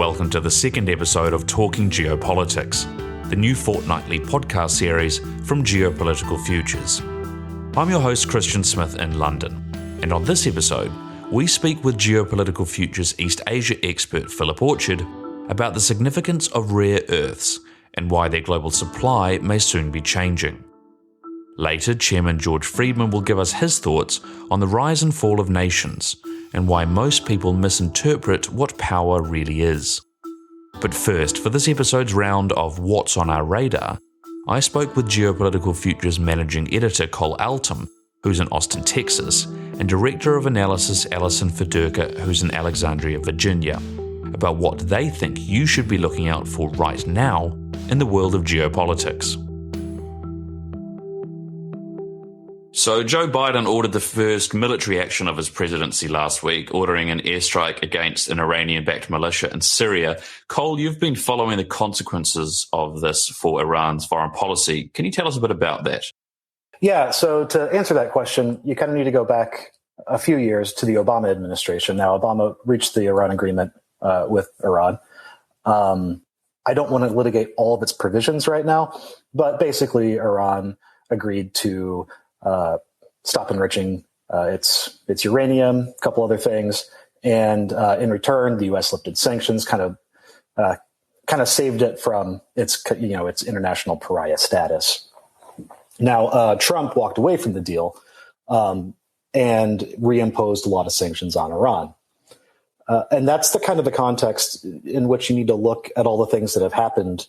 welcome to the second episode of Talking Geopolitics, the new fortnightly podcast series from Geopolitical Futures. I'm your host, Christian Smith in London, and on this episode, we speak with Geopolitical Futures East Asia expert Philip Orchard about the significance of rare earths and why their global supply may soon be changing. Later, Chairman George Friedman will give us his thoughts on the rise and fall of nations and why most people misinterpret what power really is. But first, for this episode's round of What's on Our Radar, I spoke with Geopolitical Futures Managing Editor Cole Altum, who's in Austin, Texas, and Director of Analysis Alison Fedurka, who's in Alexandria, Virginia, about what they think you should be looking out for right now in the world of geopolitics. So Joe Biden ordered the first military action of his presidency last week, ordering an airstrike against an Iranian-backed militia in Syria. Cole, you've been following the consequences of this for Iran's foreign policy. Can you tell us a bit about that? Yeah, so to answer that question, you kind of need to go back a few years to the Obama administration. Now, Obama reached the Iran agreement with Iran. I don't want to litigate all of its provisions right now, but basically Iran agreed to stop enriching its uranium, a couple other things, and in return, the U.S. lifted sanctions, kind of saved it from its international pariah status. Now, Trump walked away from the deal and reimposed a lot of sanctions on Iran, and that's the kind of the context in which you need to look at all the things that have happened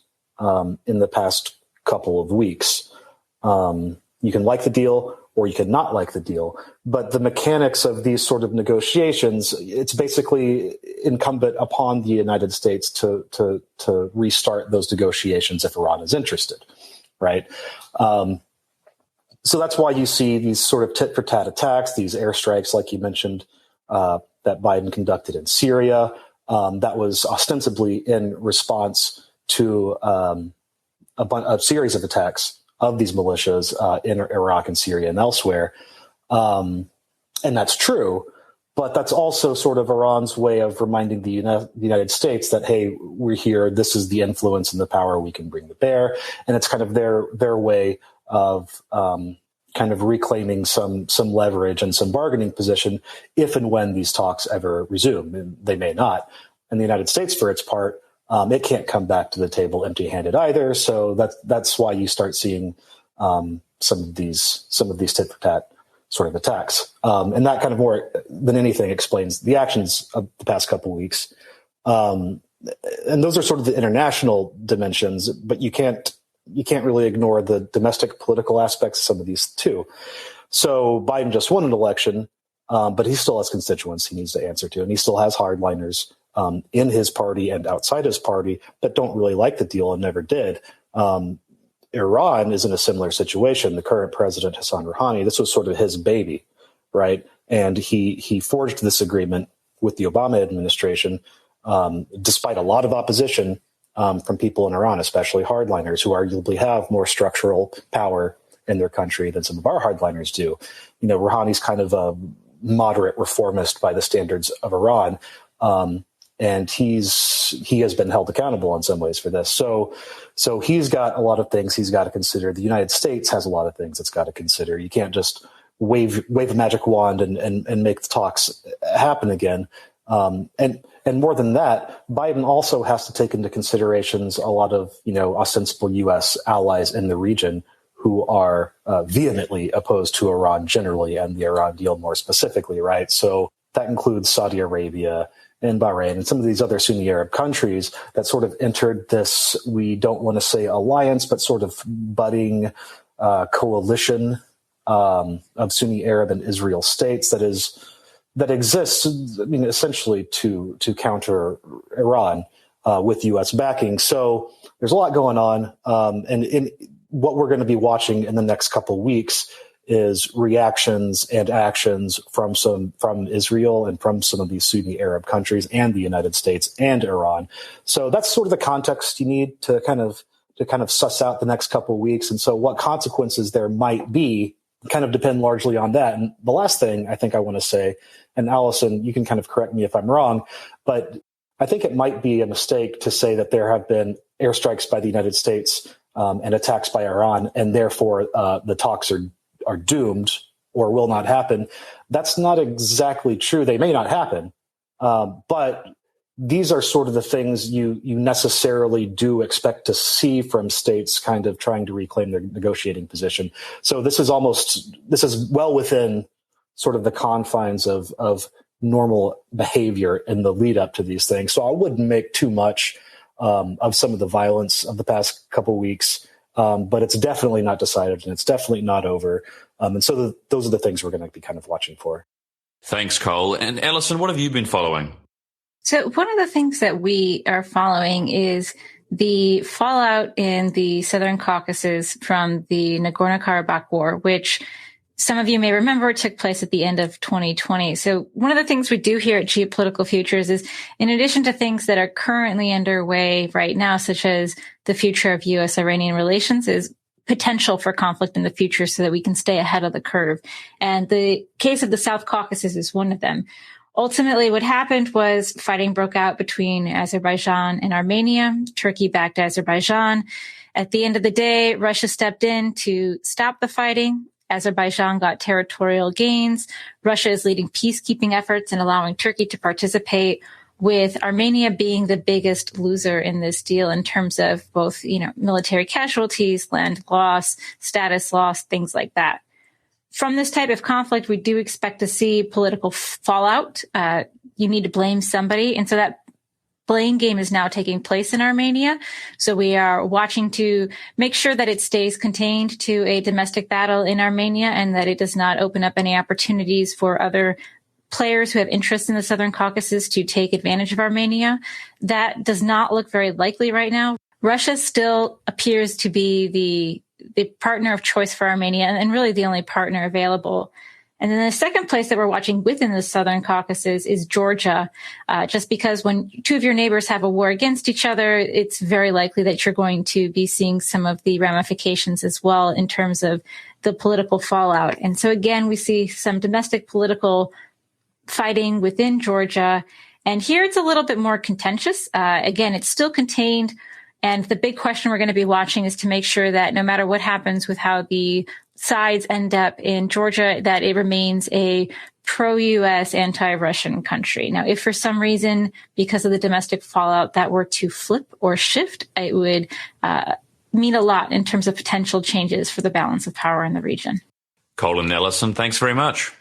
in the past couple of weeks. You can like the deal or you can not like the deal, but the mechanics of these sort of negotiations, it's basically incumbent upon the United States to restart those negotiations if Iran is interested, right? So that's why you see these sort of tit-for-tat attacks, these airstrikes, like you mentioned, that Biden conducted in Syria. That was ostensibly in response to a series of attacks of these militias in Iraq and Syria and elsewhere. And that's true, but that's also sort of Iran's way of reminding the United States that, hey, we're here, this is the influence and the power we can bring to bear. And it's kind of their way of kind of reclaiming some leverage and some bargaining position if and when these talks ever resume. And they may not. And the United States, for its part, it can't come back to the table empty-handed either. So that's why you start seeing some of these tit-for-tat sort of attacks, and that kind of more than anything explains the actions of the past couple of weeks. And those are sort of the international dimensions, but you can't really ignore the domestic political aspects of some of these too. So Biden just won an election, but he still has constituents he needs to answer to, and he still has hardliners in his party and outside his party that don't really like the deal and never did. Iran is in a similar situation. The current president, Hassan Rouhani, this was sort of his baby, right? And he forged this agreement with the Obama administration, despite a lot of opposition from people in Iran, especially hardliners who arguably have more structural power in their country than some of our hardliners do. You know, Rouhani's kind of a moderate reformist by the standards of Iran. And he has been held accountable in some ways for this. So he's got a lot of things he's got to consider. The United States has a lot of things it's got to consider. You can't just wave a magic wand and make the talks happen again. And more than that, Biden also has to take into considerations a lot of, ostensible U.S. allies in the region who are vehemently opposed to Iran generally and the Iran deal more specifically, right? So that includes Saudi Arabia and Bahrain and some of these other Sunni Arab countries that sort of entered this, we don't want to say alliance, but sort of budding coalition of Sunni Arab and Israel states that exists, essentially to counter Iran with U.S. backing. So there's a lot going on. And in what we're going to be watching in the next couple of weeks is reactions and actions from Israel and from some of these Sunni Arab countries and the United States and Iran. So that's sort of the context you need to kind of suss out the next couple of weeks. And so what consequences there might be kind of depend largely on that. And the last thing I think I want to say, and Allison, you can kind of correct me if I'm wrong, but I think it might be a mistake to say that there have been airstrikes by the United States and attacks by Iran, and therefore the talks are doomed or will not happen. That's not exactly true. They may not happen, but these are sort of the things you necessarily do expect to see from states kind of trying to reclaim their negotiating position. So this is well within sort of the confines of normal behavior in the lead up to these things. So I wouldn't make too much of some of the violence of the past couple weeks, but it's definitely not decided and it's definitely not over. And so those are the things we're going to be kind of watching for. Thanks, Cole. And Alison, what have you been following? So one of the things that we are following is the fallout in the Southern Caucasus from the Nagorno-Karabakh War, which some of you may remember took place at the end of 2020. So one of the things we do here at Geopolitical Futures is, in addition to things that are currently underway right now, such as the future of U.S.-Iranian relations, is potential for conflict in the future so that we can stay ahead of the curve. And the case of the South Caucasus is one of them. Ultimately, what happened was fighting broke out between Azerbaijan and Armenia. Turkey backed Azerbaijan. At the end of the day, Russia stepped in to stop the fighting. Azerbaijan got territorial gains. Russia is leading peacekeeping efforts and allowing Turkey to participate, with Armenia being the biggest loser in this deal in terms of both, military casualties, land loss, status loss, things like that. From this type of conflict, we do expect to see political fallout. You need to blame somebody. And so that blame game is now taking place in Armenia. So we are watching to make sure that it stays contained to a domestic battle in Armenia and that it does not open up any opportunities for other players who have interest in the Southern Caucasus to take advantage of Armenia. That does not look very likely right now. Russia still appears to be the partner of choice for Armenia and really the only partner available. And then the second place that we're watching within the Southern Caucasus is Georgia, just because when two of your neighbors have a war against each other, it's very likely that you're going to be seeing some of the ramifications as well in terms of the political fallout. And so again, we see some domestic political fighting within Georgia. And here it's a little bit more contentious. Again, it's still contained. And the big question we're going to be watching is to make sure that no matter what happens with how the sides end up in Georgia, that it remains a pro-U.S., anti-Russian country. Now, if for some reason, because of the domestic fallout, that were to flip or shift, it would mean a lot in terms of potential changes for the balance of power in the region. Colin Ellison, thanks very much.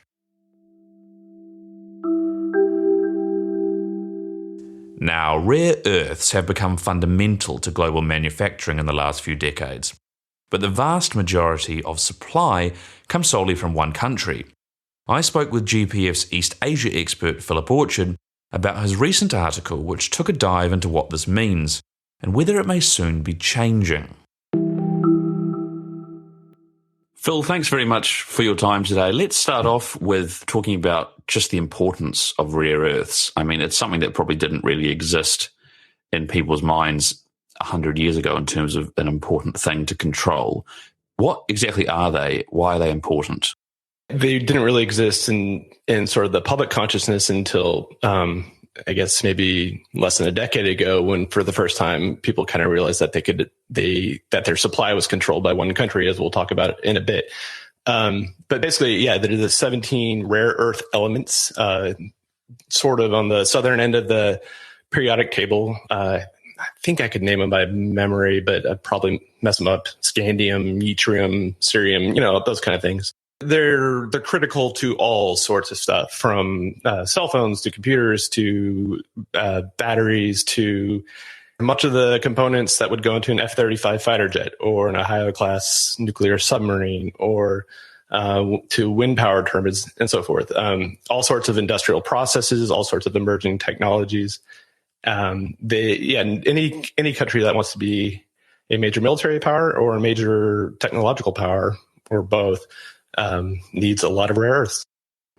Now, rare earths have become fundamental to global manufacturing in the last few decades, but the vast majority of supply comes solely from one country. I spoke with GPF's East Asia expert Philip Orchard about his recent article, which took a dive into what this means and whether it may soon be changing. Phil, thanks very much for your time today. Let's start off with talking about just the importance of rare earths. I mean, it's something that probably didn't really exist in people's minds 100 years ago in terms of an important thing to control. What exactly are they? Why are they important? They didn't really exist in sort of the public consciousness until, I guess, maybe less than a decade ago, when for the first time people kind of realized that that their supply was controlled by one country, as we'll talk about in a bit. But basically, yeah, there are the 17 rare earth elements, sort of on the southern end of the periodic table. I think I could name them by memory, but I'd probably mess them up. Scandium, yttrium, cerium, those kind of things. They're critical to all sorts of stuff, from cell phones to computers to batteries to much of the components that would go into an F-35 fighter jet or an Ohio-class nuclear submarine or to wind power turbines and so forth. All sorts of industrial processes, all sorts of emerging technologies. Any country that wants to be a major military power or a major technological power or both needs a lot of rare earths.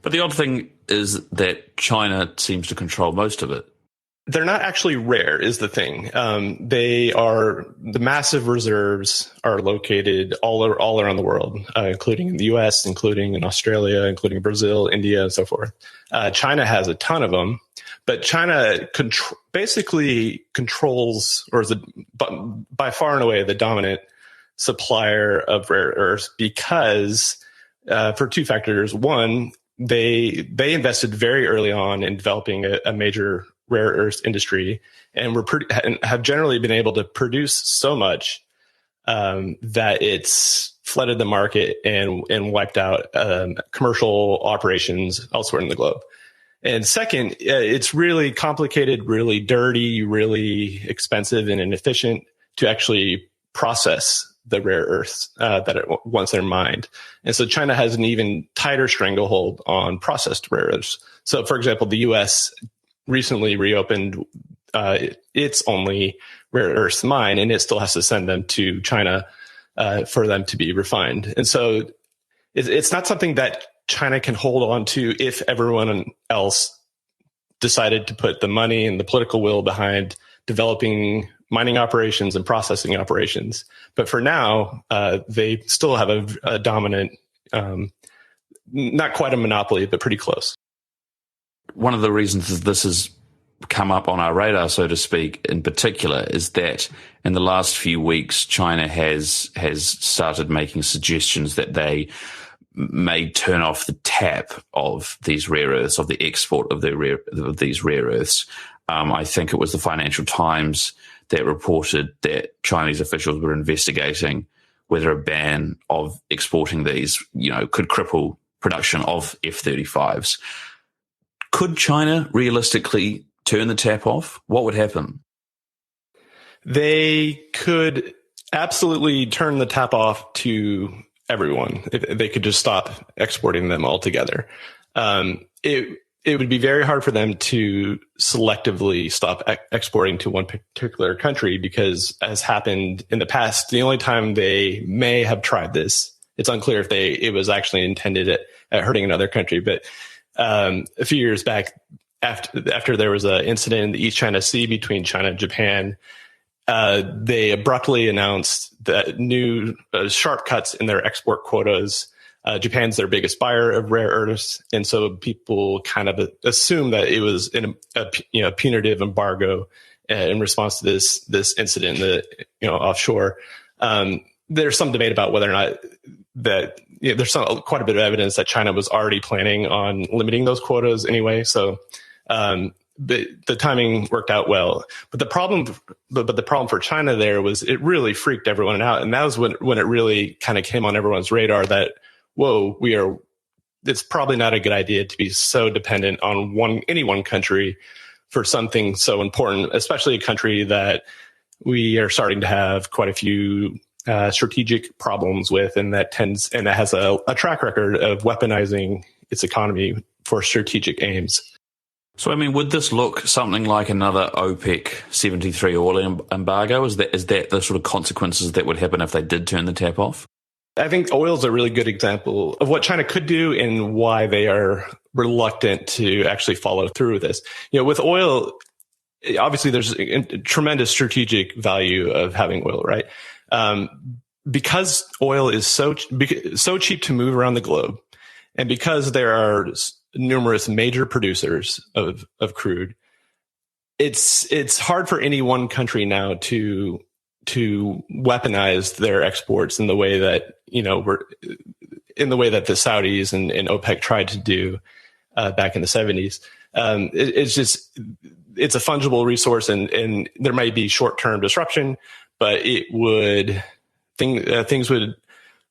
But the odd thing is that China seems to control most of it. They're not actually rare, is the thing. The massive reserves are located all around the world, including in the US, including in Australia, including Brazil, India, and so forth. China has a ton of them, but China basically controls, or is by far and away the dominant supplier of rare earths because for two factors. One, they invested very early on in developing a major rare earth industry, and have generally been able to produce so much that it's flooded the market and wiped out commercial operations elsewhere in the globe. And second, it's really complicated, really dirty, really expensive and inefficient to actually process the rare earths once they're mined. And so China has an even tighter stranglehold on processed rare earths. So, for example, the U.S. recently reopened its only rare earths mine, and it still has to send them to China for them to be refined. And so it's not something that China can hold on to if everyone else decided to put the money and the political will behind developing mining operations and processing operations. But for now, they still have a dominant, not quite a monopoly, but pretty close. One of the reasons this has come up on our radar, so to speak, in particular, is that in the last few weeks, China has started making suggestions that they may turn off the tap of these rare earths, of the export of these rare earths. I think it was the Financial Times that reported that Chinese officials were investigating whether a ban of exporting these, could cripple production of F-35s. Could China realistically turn the tap off? What would happen? They could absolutely turn the tap off to everyone. If they could just stop exporting them altogether. It would be very hard for them to selectively stop exporting to one particular country because, as happened in the past, the only time they may have tried this, it's unclear if it was actually intended at hurting another country. But a few years back, after there was an incident in the East China Sea between China and Japan, they abruptly announced that new sharp cuts in their export quotas. Japan's their biggest buyer of rare earths, and so people kind of assume that it was a punitive embargo in response to this incident offshore. There's some debate about whether or not that there's quite a bit of evidence that China was already planning on limiting those quotas anyway. So the timing worked out well. But the problem for China there was it really freaked everyone out, and that was when it really kind of came on everyone's radar that, whoa, it's probably not a good idea to be so dependent on any one country for something so important, especially a country that we are starting to have quite a few strategic problems with, and that has a track record of weaponizing its economy for strategic aims. So, would this look something like another OPEC 73 oil embargo? Is that the sort of consequences that would happen if they did turn the tap off? I think oil is a really good example of what China could do and why they are reluctant to actually follow through with this. With oil, obviously there's a tremendous strategic value of having oil, right? Because oil is so cheap to move around the globe, and because there are numerous major producers of crude, it's hard for any one country now to weaponize their exports in the way that the Saudis and OPEC tried to do back in the 70s. It's a fungible resource, and there might be short-term disruption, but things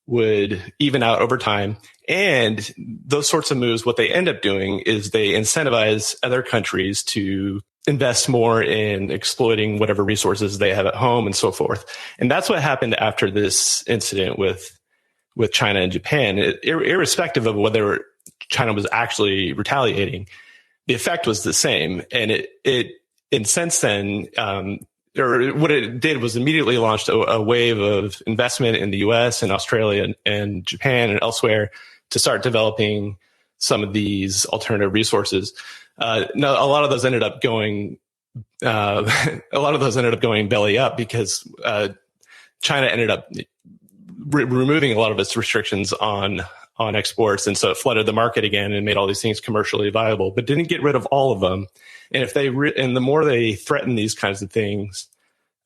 would even out over time. And those sorts of moves, what they end up doing is they incentivize other countries to invest more in exploiting whatever resources they have at home and so forth. And that's what happened after this incident with China and Japan. Irrespective of whether China was actually retaliating, the effect was the same. And and since then, what it did was immediately launched a wave of investment in the US and Australia and Japan and elsewhere to start developing some of these alternative resources. Now, a lot of those ended up going a lot of those ended up going belly up because China ended up removing a lot of its restrictions on exports, and so it flooded the market again and made all these things commercially viable, but didn't get rid of all of them. And if and the more they threaten these kinds of things,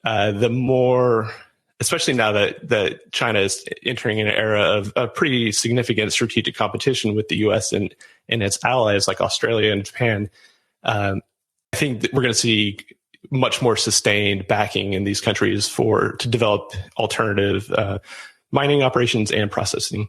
the more, especially now that China is entering an era of pretty significant strategic competition with the U.S. and its allies like Australia and Japan, I think that we're going to see much more sustained backing in these countries to develop alternative mining operations and processing.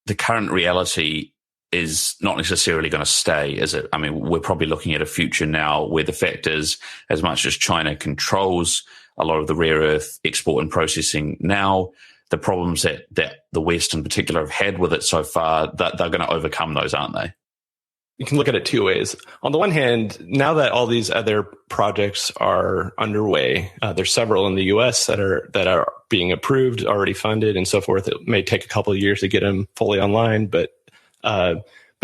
The current reality is not necessarily going to stay, is it? I mean, we're probably looking at a future now where the fact is, as much as China controls a lot of the rare earth export and processing now, the problems that the West in particular have had with it so far, that they're going to overcome those, aren't they? You can look at it two ways. On the one hand, now that all these other projects are underway, there's several in the U.S. that are being approved, already funded, and so forth. It may take a couple of years to get them fully online, but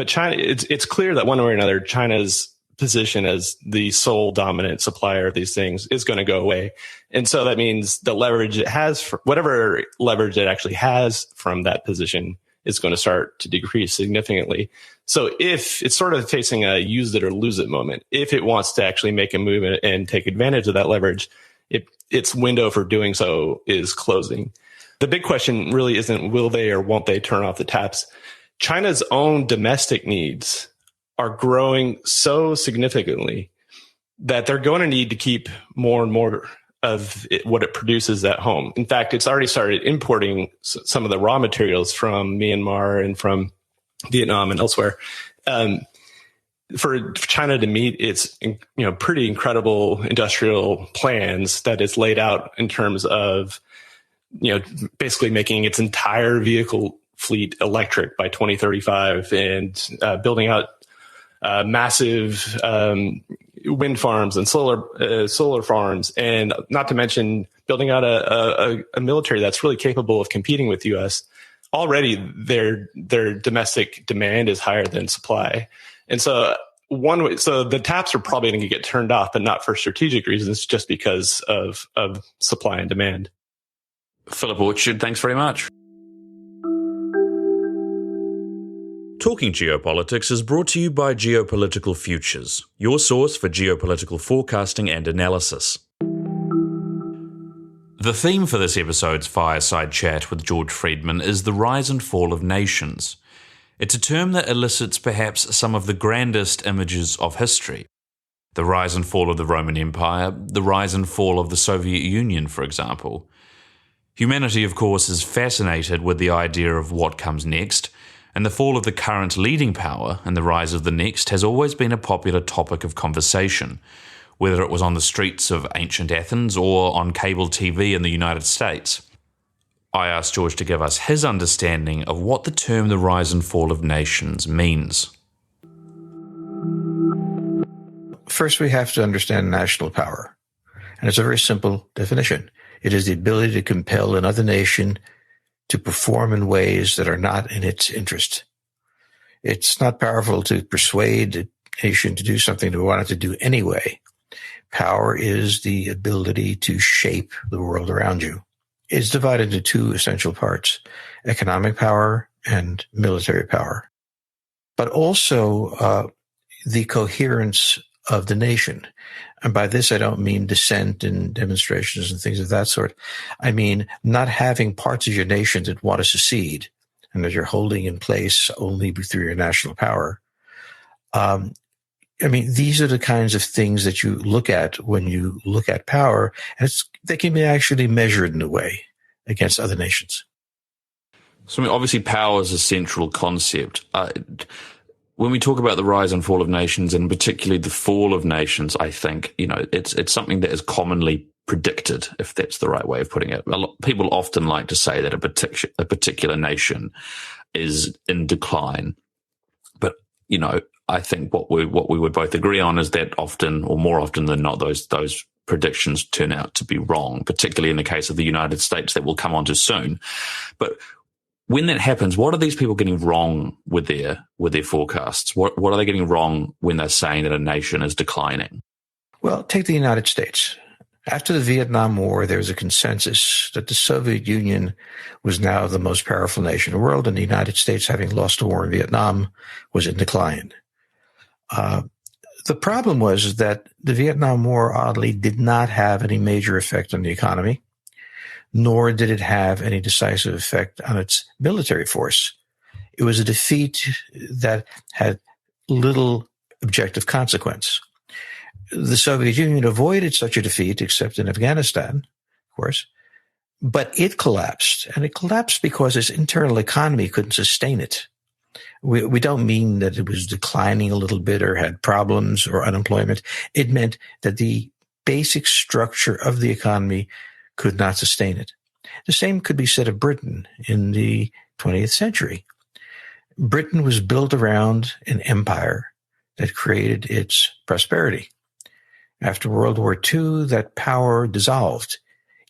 China, it's clear that one way or another, China's position as the sole dominant supplier of these things is going to go away, and so that means the leverage it has, whatever leverage it actually has from that position, is going to start to decrease significantly. So if it's sort of facing a use it or lose it moment, if it wants to actually make a move and take advantage of that leverage, its window for doing so is closing. The big question really isn't will they or won't they turn off the taps. China's own domestic needs are growing so significantly that they're going to need to keep more and more of what it produces at home. In fact, it's already started importing some of the raw materials from Myanmar and from Vietnam and elsewhere. For China to meet its pretty incredible industrial plans that it's laid out in terms of basically making its entire vehicle fleet electric by 2035 and building out massive wind farms and solar farms, and not to mention building out a military that's really capable of competing with the U.S. Already, their domestic demand is higher than supply, and so the taps are probably going to get turned off, but not for strategic reasons, just because of supply and demand. Philip Orchard, thanks very much. Talking Geopolitics is brought to you by Geopolitical Futures, your source for geopolitical forecasting and analysis. The theme for this episode's fireside chat with George Friedman is the rise and fall of nations. It's a term that elicits perhaps some of the grandest images of history. The rise and fall of the Roman Empire, the rise and fall of the Soviet Union, for example. Humanity, of course, is fascinated with the idea of what comes next, and the fall of the current leading power and the rise of the next has always been a popular topic of conversation, whether it was on the streets of ancient Athens or on cable TV in the United States. I asked George to give us his understanding of what the term the rise and fall of nations means. First, we have to understand national power, and it's a very simple definition. It is the ability to compel another nation to perform in ways that are not in its interest. It's not powerful to persuade a nation to do something they want it to do anyway. Power is the ability to shape the world around you. It's divided into two essential parts, economic power and military power, but also the coherence of the nation. And by this, I don't mean dissent and demonstrations and things of that sort. I mean not having parts of your nation that want to secede and that you're holding in place only through your national power. These are the kinds of things that you look at when you look at power, and they can be actually measured in a way against other nations. So, obviously, power is a central concept. When we talk about the rise and fall of nations, and particularly the fall of nations, I think, it's something that is commonly predicted, if that's the right way of putting it. People often like to say that a particular nation is in decline. But, I think what we would both agree on is that often, or more often than not, those predictions turn out to be wrong, particularly in the case of the United States that we'll come on to soon. But when that happens, what are these people getting wrong with their forecasts? What are they getting wrong when they're saying that a nation is declining? Well, take the United States. After the Vietnam War, there was a consensus that the Soviet Union was now the most powerful nation in the world, and the United States, having lost the war in Vietnam, was in decline. The problem was that the Vietnam War, oddly, did not have any major effect on the economy, nor did it have any decisive effect on its military force. It was a defeat that had little objective consequence. The Soviet Union avoided such a defeat, except in Afghanistan, of course, but it collapsed. And it collapsed because its internal economy couldn't sustain it. We don't mean that it was declining a little bit or had problems or unemployment. It meant that the basic structure of the economy could not sustain it. The same could be said of Britain in the 20th century. Britain was built around an empire that created its prosperity. After World War II, that power dissolved.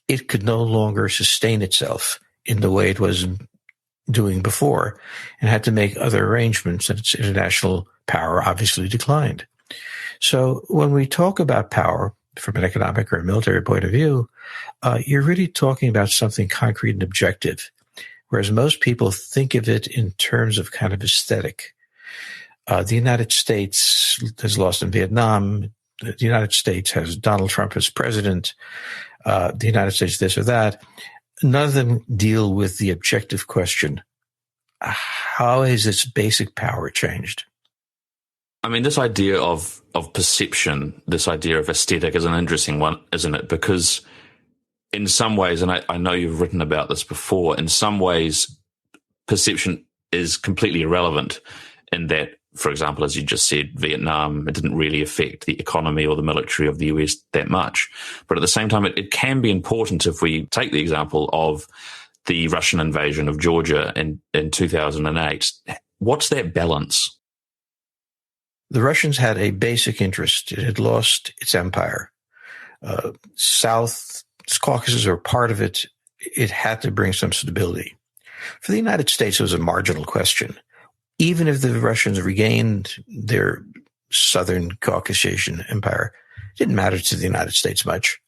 It could no longer sustain itself in the way it was doing before and had to make other arrangements, and its international power obviously declined. So when we talk about power from an economic or a military point of view, you're really talking about something concrete and objective, whereas most people think of it in terms of kind of aesthetic. The United States has lost in Vietnam. The United States has Donald Trump as president. The United States this or that. None of them deal with the objective question: how has its basic power changed? I mean, this idea of perception, this idea of aesthetic is an interesting one, isn't it? Because in some ways, and I know you've written about this before, in some ways, perception is completely irrelevant in that, for example, as you just said, Vietnam, it didn't really affect the economy or the military of the US that much. But at the same time, it can be important if we take the example of the Russian invasion of Georgia in 2008. What's that balance? The Russians had a basic interest. It had lost its empire. South Caucasus are part of it. It had to bring some stability. For the United States, it was a marginal question. Even if the Russians regained their southern Caucasian empire, it didn't matter to the United States much.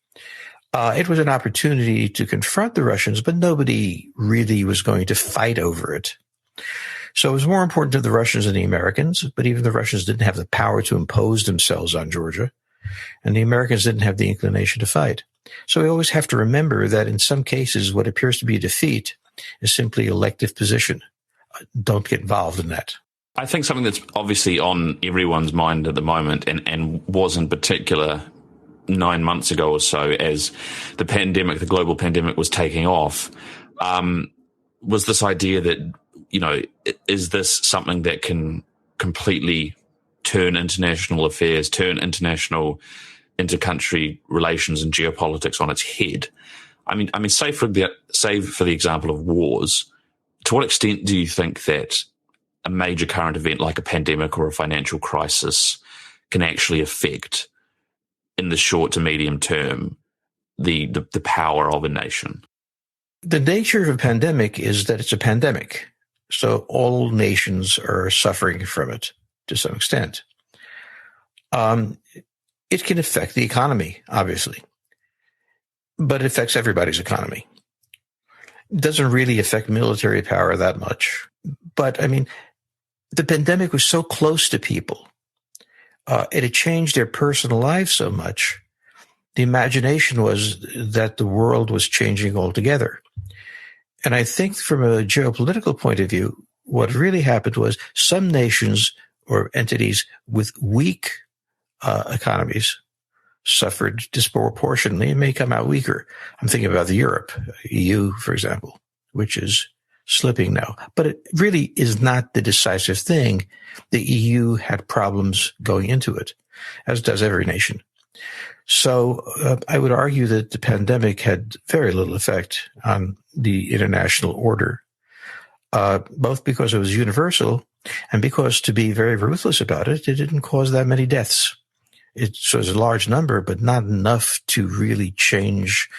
It was an opportunity to confront the Russians, but nobody really was going to fight over it. So it was more important to the Russians than the Americans, but even the Russians didn't have the power to impose themselves on Georgia, and the Americans didn't have the inclination to fight. So we always have to remember that in some cases, what appears to be a defeat is simply elective position. Don't get involved in that. I think something that's obviously on everyone's mind at the moment and was in particular 9 months ago or so as the pandemic, the global pandemic was taking off, was this idea that, you know, is this something that can completely turn international affairs, turn international inter-country relations and geopolitics on its head? I mean, save for the example of wars, to what extent do you think that a major current event like a pandemic or a financial crisis can actually affect, in the short to medium term, the power of a nation? The nature of a pandemic is that it's a pandemic. So all nations are suffering from it to some extent. It can affect the economy, obviously, but it affects everybody's economy. It doesn't really affect military power that much. But, I mean, the pandemic was so close to people. It had changed their personal lives so much. The imagination was that the world was changing altogether. And I think from a geopolitical point of view, what really happened was some nations or entities with weak economies suffered disproportionately and may come out weaker. I'm thinking about the Europe, EU, for example, which is slipping now. But it really is not the decisive thing. The EU had problems going into it, as does every nation. So I would argue that the pandemic had very little effect on the international order, both because it was universal and because, to be very ruthless about it, it didn't cause that many deaths. It was a large number, but not enough to really change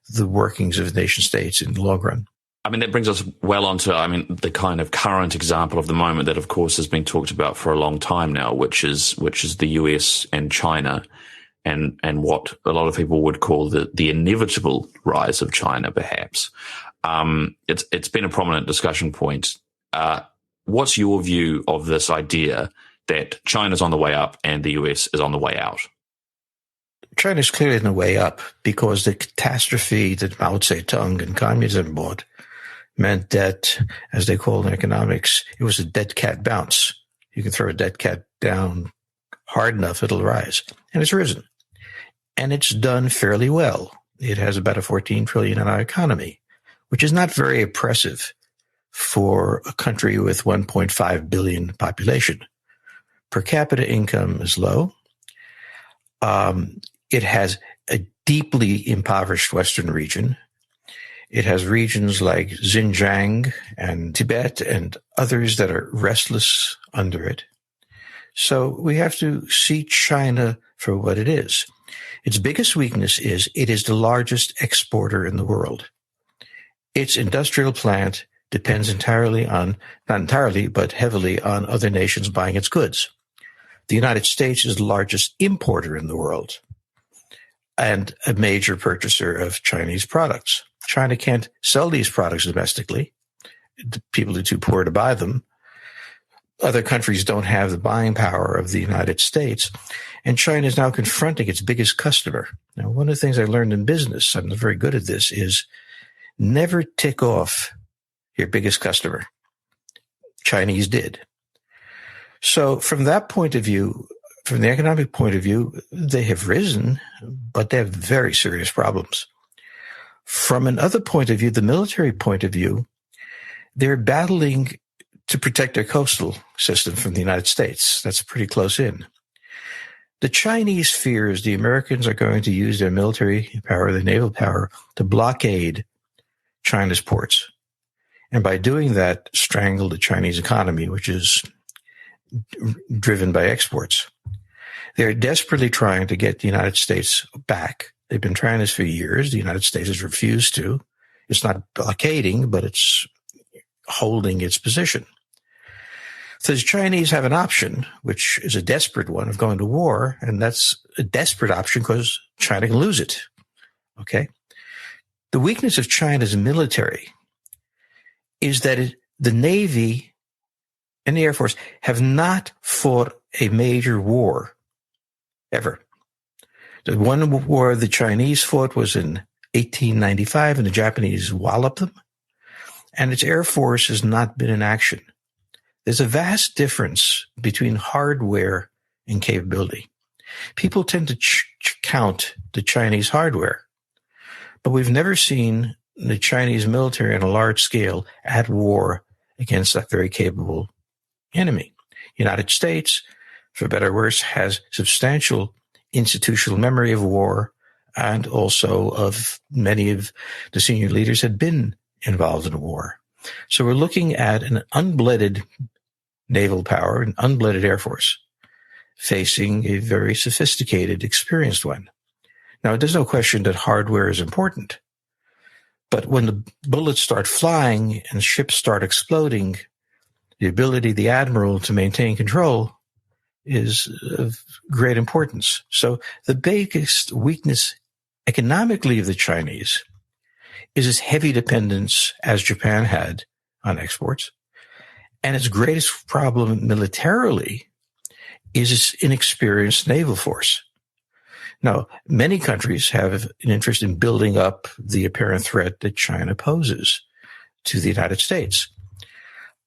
the workings of nation states in the long run. I mean, that brings us well onto, the kind of current example of the moment that, of course, has been talked about for a long time now, which is the US and China and what a lot of people would call the inevitable rise of China, perhaps. It's been a prominent discussion point. What's your view of this idea that China's on the way up and the US is on the way out? China's clearly on the way up because the catastrophe that Mao Zedong and communism brought meant that, as they call it in economics, it was a dead cat bounce. You can throw a dead cat down hard enough, it'll rise. And it's risen. And it's done fairly well. It has about a $14 trillion in our economy, which is not very oppressive for a country with 1.5 billion population. Per capita income is low. It has a deeply impoverished Western region. It has regions like Xinjiang and Tibet and others that are restless under it. So we have to see China for what it is. Its biggest weakness is it is the largest exporter in the world. Its industrial plant depends entirely on, not entirely, but heavily on other nations buying its goods. The United States is the largest importer in the world and a major purchaser of Chinese products. China can't sell these products domestically. People are too poor to buy them. Other countries don't have the buying power of the United States. And China is now confronting its biggest customer. Now, one of the things I learned in business, I'm very good at this, is never tick off your biggest customer. Chinese did. So from that point of view, from the economic point of view, they have risen, but they have very serious problems. From another point of view, the military point of view, they're battling to protect their coastal system from the United States. That's pretty close in. The Chinese fears the Americans are going to use their military power, their naval power, to blockade China's ports. And by doing that, strangle the Chinese economy, which is driven by exports. They're desperately trying to get the United States back. They've been trying this for years. The United States has refused to. It's not blockading, but it's holding its position. So the Chinese have an option, which is a desperate one, of going to war, and that's a desperate option because China can lose it. Okay? The weakness of China's military is that the Navy and the Air Force have not fought a major war ever. The one war the Chinese fought was in 1895, and the Japanese walloped them, and its Air Force has not been in action. There's a vast difference between hardware and capability. People tend to count the Chinese hardware, but we've never seen the Chinese military on a large scale at war against a very capable enemy. United States, for better or worse, has substantial institutional memory of war, and also of many of the senior leaders had been involved in a war. So we're looking at an unblooded naval power, an unblooded Air Force, facing a very sophisticated, experienced one. Now, there's no question that hardware is important, but when the bullets start flying and ships start exploding, the ability of the admiral to maintain control is of great importance. So the biggest weakness economically of the Chinese is its heavy dependence, as Japan had, on exports. And its greatest problem militarily is its inexperienced naval force. Now, many countries have an interest in building up the apparent threat that China poses to the United States.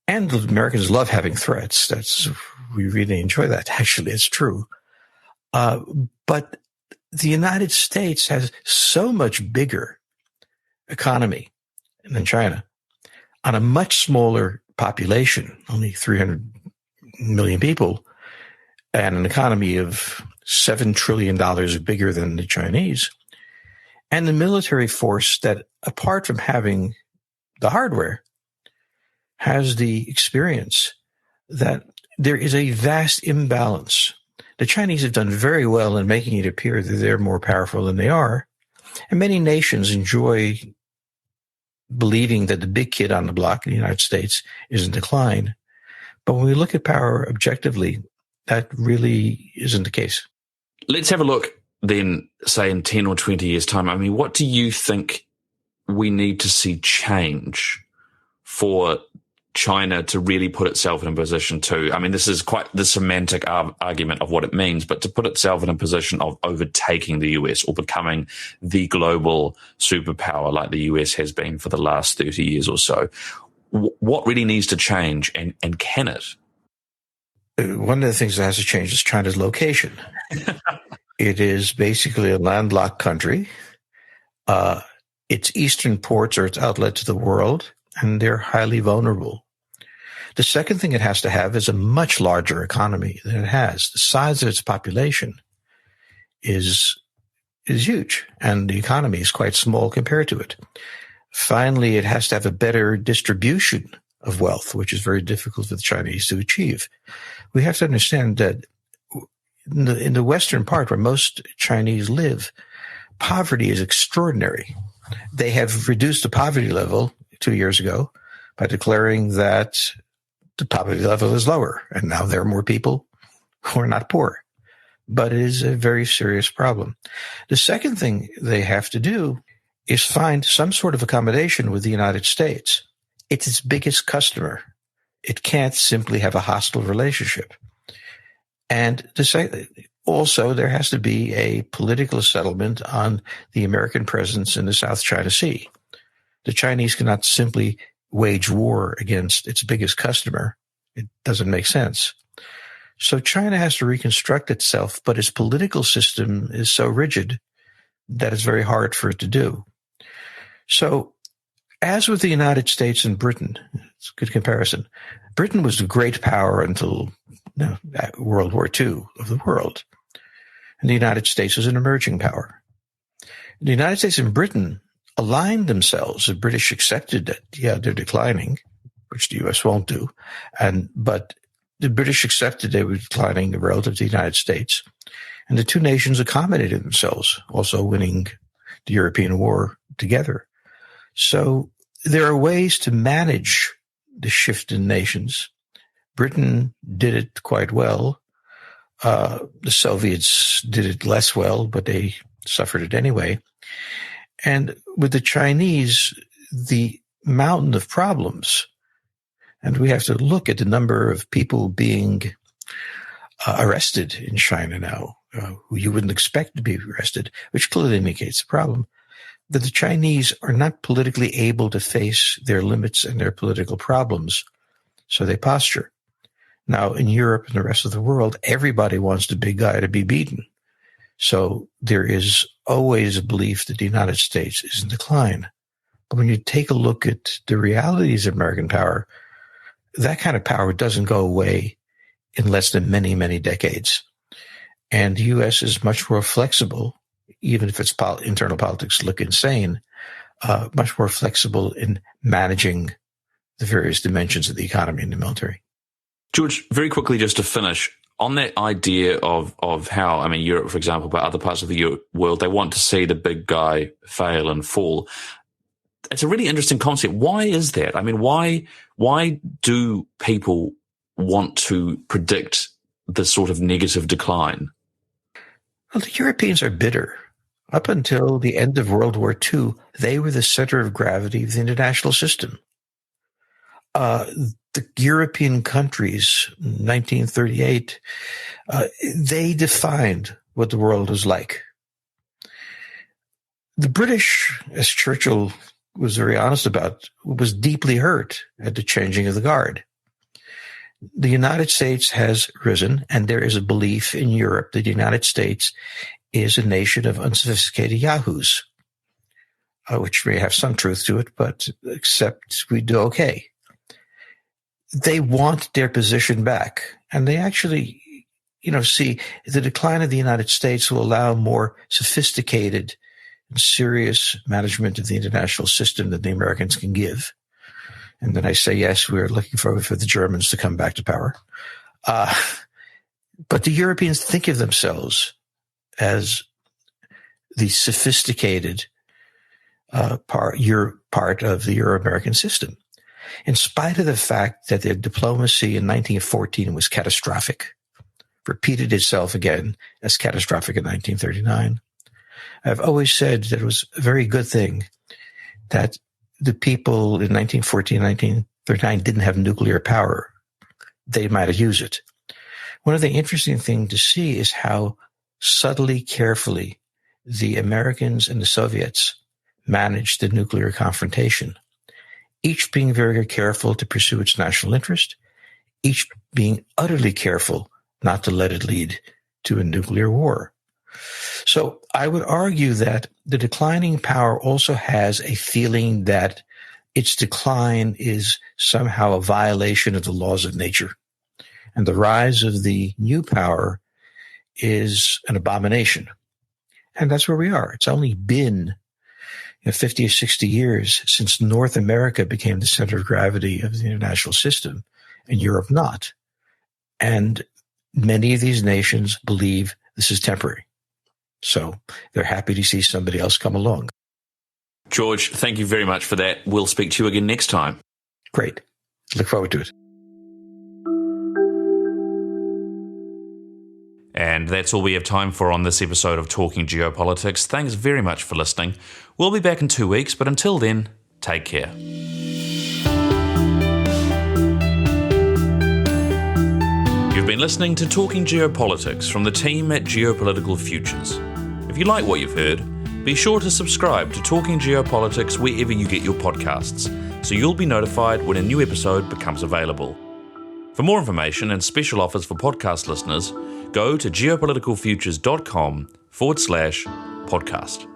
And the Americans love having threats. We really enjoy that. Actually, it's true. But the United States has so much bigger economy than China on a much smaller population, only 300 million people, and an economy of $7 trillion bigger than the Chinese, and the military force that, apart from having the hardware, has the experience, that there is a vast imbalance. The Chinese have done very well in making it appear that they're more powerful than they are, and many nations enjoy believing that the big kid on the block in the United States is in decline. But when we look at power objectively, that really isn't the case. Let's have a look then, say, in 10 or 20 years' time, I mean, what do you think we need to see change for China to really put itself in a position to, I mean, this is quite the semantic argument of what it means, but to put itself in a position of overtaking the US or becoming the global superpower like the US has been for the last 30 years or so? What really needs to change, and can it? One of the things that has to change is China's location. It is basically a landlocked country. Its eastern ports are its outlet to the world, and they're highly vulnerable. The second thing it has to have is a much larger economy than it has. The size of its population is huge, and the economy is quite small compared to it. Finally, it has to have a better distribution of wealth, which is very difficult for the Chinese to achieve. We have to understand that in the western part where most Chinese live, poverty is extraordinary. They have reduced the poverty level 2 years ago by declaring that the poverty level is lower, and now there are more people who are not poor. But it is a very serious problem. The second thing they have to do is find some sort of accommodation with the United States. It's its biggest customer. It can't simply have a hostile relationship. And also, there has to be a political settlement on the American presence in the South China Sea. The Chinese cannot simply wage war against its biggest customer. It doesn't make sense. So China has to reconstruct itself, but its political system is so rigid that it's very hard for it to do. So, as with the United States and Britain, it's a good comparison. Britain was the great power until World War II of the world. And the United States was an emerging power. The United States and Britain aligned themselves. The British accepted that, they're declining, which the U.S. won't do. But the British accepted they were declining relative to the United States. And the two nations accommodated themselves, also winning the European war together. So there are ways to manage the shift in nations. Britain did it quite well. The Soviets did it less well, but they suffered it anyway. And with the Chinese, the mountain of problems, and we have to look at the number of people being arrested in China now, who you wouldn't expect to be arrested, which clearly indicates the problem, that the Chinese are not politically able to face their limits and their political problems, so they posture. Now, in Europe and the rest of the world, everybody wants the big guy to be beaten. So there is always a belief that the United States is in decline. But when you take a look at the realities of American power, that kind of power doesn't go away in less than many, many decades. And the U.S. is much more flexible, even if its internal politics look insane, much more flexible in managing the various dimensions of the economy and the military. George, very quickly, just to finish, on that idea of how, I mean, Europe, for example, but other parts of the world, they want to see the big guy fail and fall. It's a really interesting concept. Why is that? I mean, why do people want to predict this sort of negative decline? Well, the Europeans are bitter. Up until the end of World War II, they were the center of gravity of the international system. The European countries, 1938, they defined what the world was like. The British, as Churchill was very honest about, was deeply hurt at the changing of the guard. The United States has risen, and there is a belief in Europe that the United States is a nation of unsophisticated yahoos, which may have some truth to it, but except we do okay. They want their position back, and they actually, see the decline of the United States will allow more sophisticated and serious management of the international system that the Americans can give. And then I say, yes, we're looking forward for the Germans to come back to power. But the Europeans think of themselves as the sophisticated part of the Euro-American system, in spite of the fact that their diplomacy in 1914 was catastrophic. repeated itself again as catastrophic in 1939. I've always said that it was a very good thing that the people in 1914, 1939 didn't have nuclear power. They might have used it. One of the interesting things to see is how subtly, carefully the Americans and the Soviets managed the nuclear confrontation, each being very careful to pursue its national interest, each being utterly careful not to let it lead to a nuclear war. So I would argue that the declining power also has a feeling that its decline is somehow a violation of the laws of nature. And the rise of the new power is an abomination. And that's where we are. It's only been 50 or 60 years since North America became the center of gravity of the international system, and Europe not. And many of these nations believe this is temporary. So they're happy to see somebody else come along. George, thank you very much for that. We'll speak to you again next time. Great. Look forward to it. And that's all we have time for on this episode of Talking Geopolitics. Thanks very much for listening. We'll be back in 2 weeks, but until then, take care. You've been listening to Talking Geopolitics from the team at Geopolitical Futures. If you like what you've heard, be sure to subscribe to Talking Geopolitics wherever you get your podcasts, so you'll be notified when a new episode becomes available. For more information and special offers for podcast listeners, go to geopoliticalfutures.com/podcast.